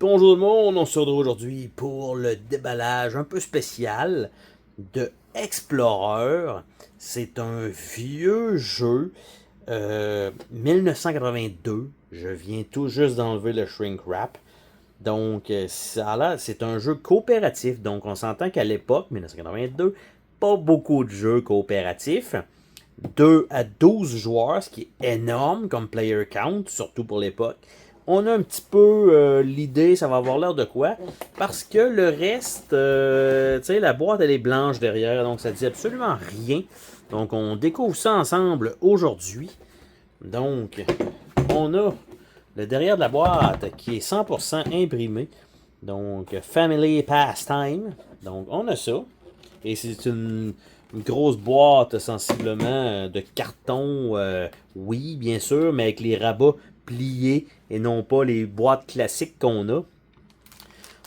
Bonjour tout le monde, on se retrouve aujourd'hui pour le déballage un peu spécial de Explorer. C'est un vieux jeu 1982. Je viens tout juste d'enlever le shrink wrap. Donc ça là, c'est un jeu coopératif. Donc on s'entend qu'à l'époque, 1982, pas beaucoup de jeux coopératifs. 2 à 12 joueurs, ce qui est énorme comme player count, surtout pour l'époque. On a un petit peu l'idée, ça va avoir l'air de quoi, parce que le reste, tu sais, la boîte elle est blanche derrière, donc ça dit absolument rien. Donc on découvre ça ensemble aujourd'hui. Donc, on a le derrière de la boîte qui est 100% imprimé. Donc, Family Pastime. Donc, on a ça. Et c'est une grosse boîte sensiblement de carton, oui, bien sûr, mais avec les rabats pliés et non pas les boîtes classiques qu'on a.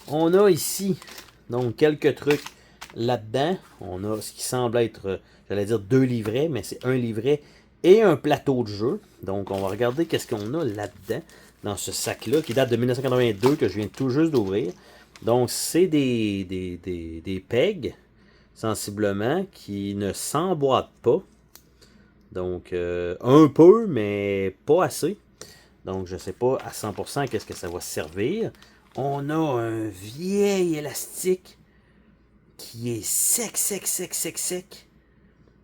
On a ici, donc, quelques trucs là-dedans. On a ce qui semble être, j'allais dire 2 livrets, mais c'est un livret et un plateau de jeu. Donc, on va regarder qu'est-ce qu'on a là-dedans, dans ce sac-là, qui date de 1982, que je viens tout juste d'ouvrir. Donc, c'est des pegs, sensiblement, qui ne s'emboîtent pas. Donc, un peu, mais pas assez. Donc, je ne sais pas à 100% qu'est-ce que ça va servir. On a un vieil élastique qui est sec, sec, sec, sec, sec.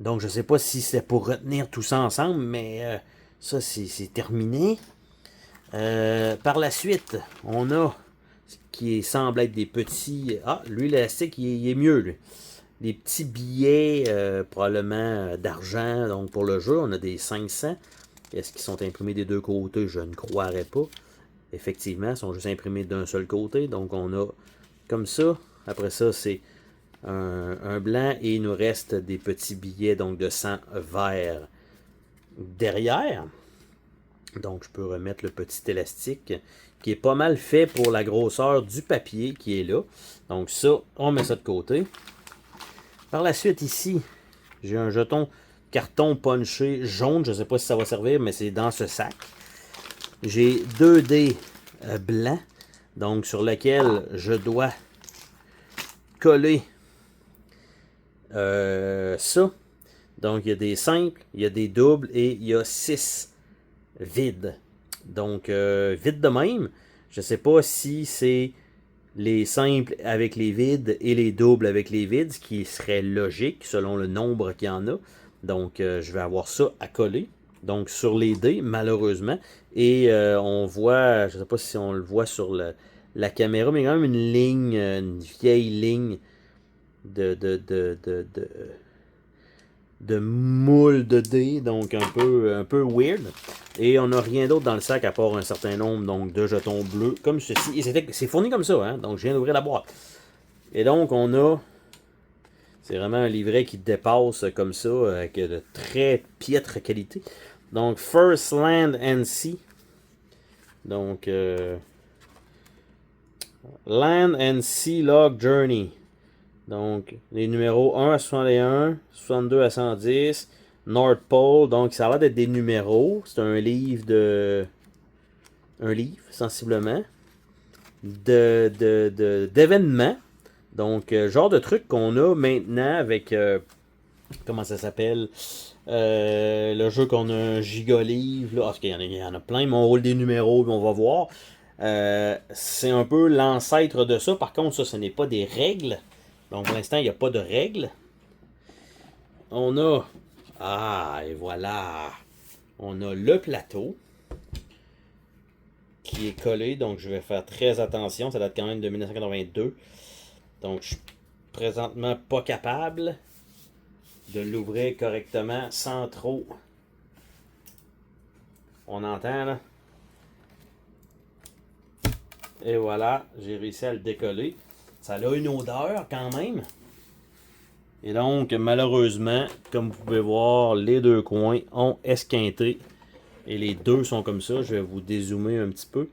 Donc, je ne sais pas si c'est pour retenir tout ça ensemble, mais ça, c'est terminé. Par la suite, on a ce qui semble être des petits... Ah, lui, l'élastique, il est mieux, lui. Des petits billets, probablement d'argent, donc pour le jeu, on a des 500. Est-ce qu'ils sont imprimés des deux côtés? Je ne croirais pas. Effectivement, ils sont juste imprimés d'un seul côté. Donc on a comme ça. Après ça, c'est un blanc et il nous reste des petits billets donc de 100 verts derrière. Donc je peux remettre le petit élastique qui est pas mal fait pour la grosseur du papier qui est là. Donc ça, on met ça de côté. Par la suite ici, j'ai un jeton carton punché jaune. Je ne sais pas si ça va servir, mais c'est dans ce sac. J'ai 2 dés blancs, donc sur lequel je dois coller ça. Donc il y a des simples, il y a des doubles et il y a 6 vides. Donc vide de même. Je ne sais pas si c'est les simples avec les vides et les doubles avec les vides, ce qui serait logique selon le nombre qu'il y en a. Donc je vais avoir ça à coller. Donc sur les dés, malheureusement. Et on voit, je ne sais pas si on le voit sur la caméra, mais il y a quand même une ligne, une vieille ligne de moule de dés, donc un peu weird. Et on n'a rien d'autre dans le sac à part un certain nombre donc, de jetons bleus, comme ceci. Et c'est fourni comme ça, hein? Donc je viens d'ouvrir la boîte. Et donc on a... C'est vraiment un livret qui dépasse comme ça, avec de très piètre qualité. Donc First Land and Sea. Donc Land and Sea Log Journey. Donc, les numéros 1 à 61, 62 à 110, North Pole. Donc, ça a l'air d'être des numéros. C'est un livre de. Un livre, sensiblement. D'événements. Donc, genre de truc qu'on a maintenant avec. Comment ça s'appelle? Le jeu qu'on a un giga-livre. Là. Parce qu'il y en a plein, mais on roule des numéros, puis on va voir. C'est un peu l'ancêtre de ça. Par contre, ça, ce n'est pas des règles. Donc pour l'instant, il n'y a pas de règles. On a... Ah, et voilà. On a le plateau qui est collé. Donc je vais faire très attention. Ça date quand même de 1982. Donc je suis présentement pas capable de l'ouvrir correctement sans trop... On entend là. Et voilà, j'ai réussi à le décoller. Ça a une odeur quand même. Et donc, malheureusement, comme vous pouvez voir, les deux coins ont esquinté. Et les deux sont comme ça. Je vais vous dézoomer un petit peu.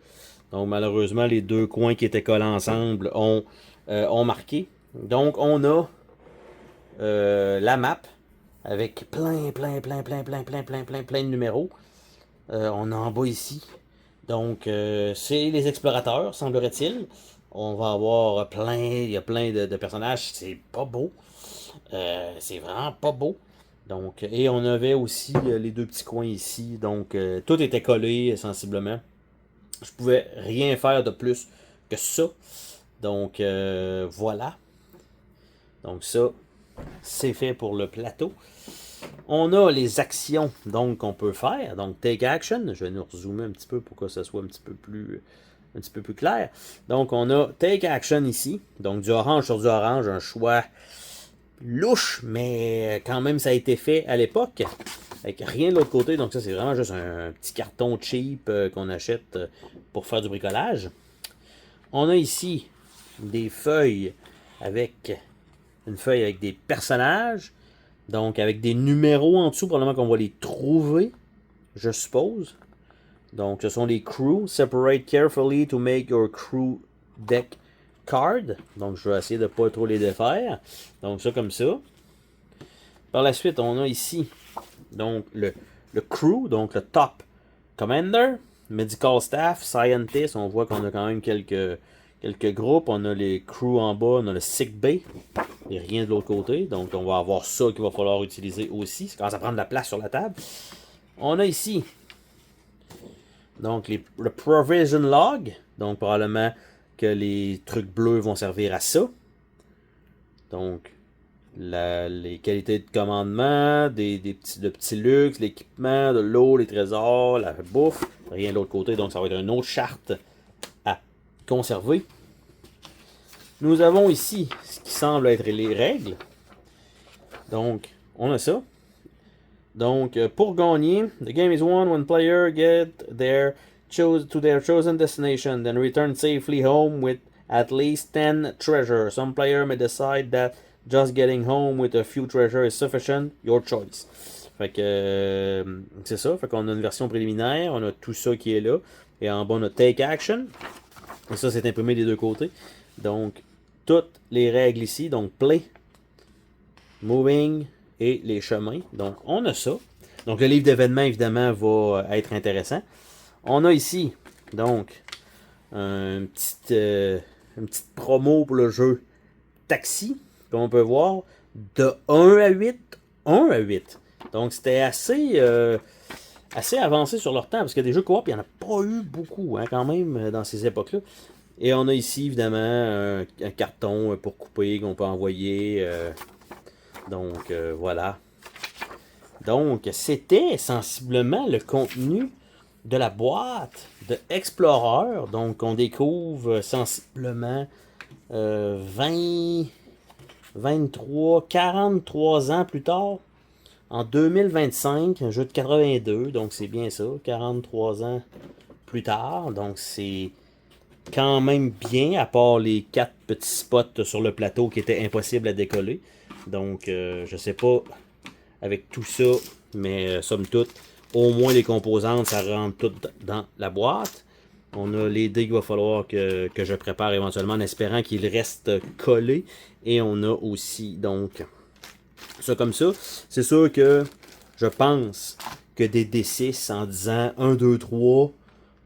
Donc, malheureusement, les deux coins qui étaient collés ensemble ont marqué. Donc, on a la map avec plein de numéros. On a en bas ici Donc, c'est les explorateurs, semblerait-il. On va avoir il y a plein de personnages, c'est pas beau. C'est vraiment pas beau. Donc, et on avait aussi les deux petits coins ici. Donc, tout était collé sensiblement. Je pouvais rien faire de plus que ça. Donc, voilà. Donc, ça, c'est fait pour le plateau. On a les actions donc qu'on peut faire. Donc, take action. Je vais nous rezoomer un petit peu pour que ça soit un petit peu plus clair. Donc, on a take action ici. Donc, du orange sur du orange, un choix louche, mais quand même, ça a été fait à l'époque. Avec rien de l'autre côté. Donc, ça, c'est vraiment juste un petit carton cheap qu'on achète pour faire du bricolage. On a ici des feuilles avec une feuille avec des personnages. Donc, avec des numéros en dessous, probablement qu'on va les trouver, je suppose. Donc, ce sont les crews. Separate carefully to make your crew deck card. Donc, je vais essayer de ne pas trop les défaire. Donc, ça comme ça. Par la suite, on a ici donc le crew, donc le top commander, medical staff, scientist. On voit qu'on a quand même quelques groupes. On a les crews en bas, on a le sick bay. Et rien de l'autre côté. Donc, on va avoir ça qu'il va falloir utiliser aussi. Ça commence à prendre de la place sur la table. On a ici donc le provision log. Donc, probablement que les trucs bleus vont servir à ça. Donc, les qualités de commandement, de petits luxe, l'équipement, de l'eau, les trésors, la bouffe. Rien de l'autre côté. Donc, ça va être une autre charte à conserver. Nous avons ici ce qui semble être les règles. Donc, on a ça. Donc, pour gagner, the game is won when player get to their chosen destination, then return safely home with at least 10 treasure. Some player may decide that just getting home with a few treasure is sufficient. Your choice. Fait que c'est ça. Fait qu'on a une version préliminaire. On a tout ça qui est là. Et en bas, on a Take Action. Et ça, c'est imprimé des deux côtés. Donc, toutes les règles ici. Donc, Play, Moving et les chemins. Donc, on a ça. Donc, le livre d'événements, évidemment, va être intéressant. On a ici, donc, une petite promo pour le jeu Taxi, comme on peut voir, de 1 à 8. 1 à 8. Donc, c'était assez avancé sur leur temps, parce que des jeux coop, il n'y en a pas eu beaucoup, hein, quand même, dans ces époques-là. Et on a ici, évidemment, un carton pour couper qu'on peut envoyer. Donc, voilà. Donc, c'était sensiblement le contenu de la boîte de Explorer. Donc, on découvre sensiblement 20, 23, 43 ans plus tard. En 2025, un jeu de 82, donc c'est bien ça, 43 ans plus tard. Donc, c'est quand même bien, à part les 4 petits spots sur le plateau qui étaient impossibles à décoller. Donc, je sais pas avec tout ça, mais somme toute, au moins les composantes, ça rentre tout dans la boîte. On a les dés qu'il va falloir que je prépare éventuellement en espérant qu'ils restent collés. Et on a aussi, donc, ça comme ça. C'est sûr que je pense que des D6 en disant 1, 2, 3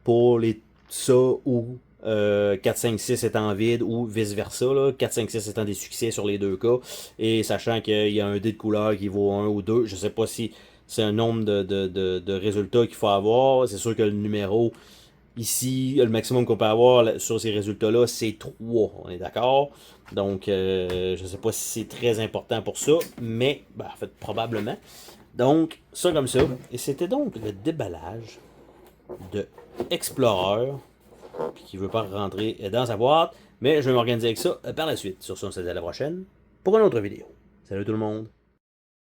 pour les ça ou 4, 5, 6 étant vide ou vice versa, là, 4, 5, 6 étant des succès sur les deux cas, et sachant qu'il y a un dé de couleur qui vaut 1 ou 2, je sais pas si c'est un nombre de résultats qu'il faut avoir, c'est sûr que le numéro ici, le maximum qu'on peut avoir sur ces résultats-là, c'est 3, on est d'accord? Donc, je sais pas si c'est très important pour ça, mais, ben, en fait, probablement. Donc, ça comme ça, et c'était donc le déballage de Explorer, qui ne veut pas rentrer dans sa boîte, mais je vais m'organiser avec ça par la suite. Sur ce, on se dit à la prochaine pour une autre vidéo. Salut tout le monde!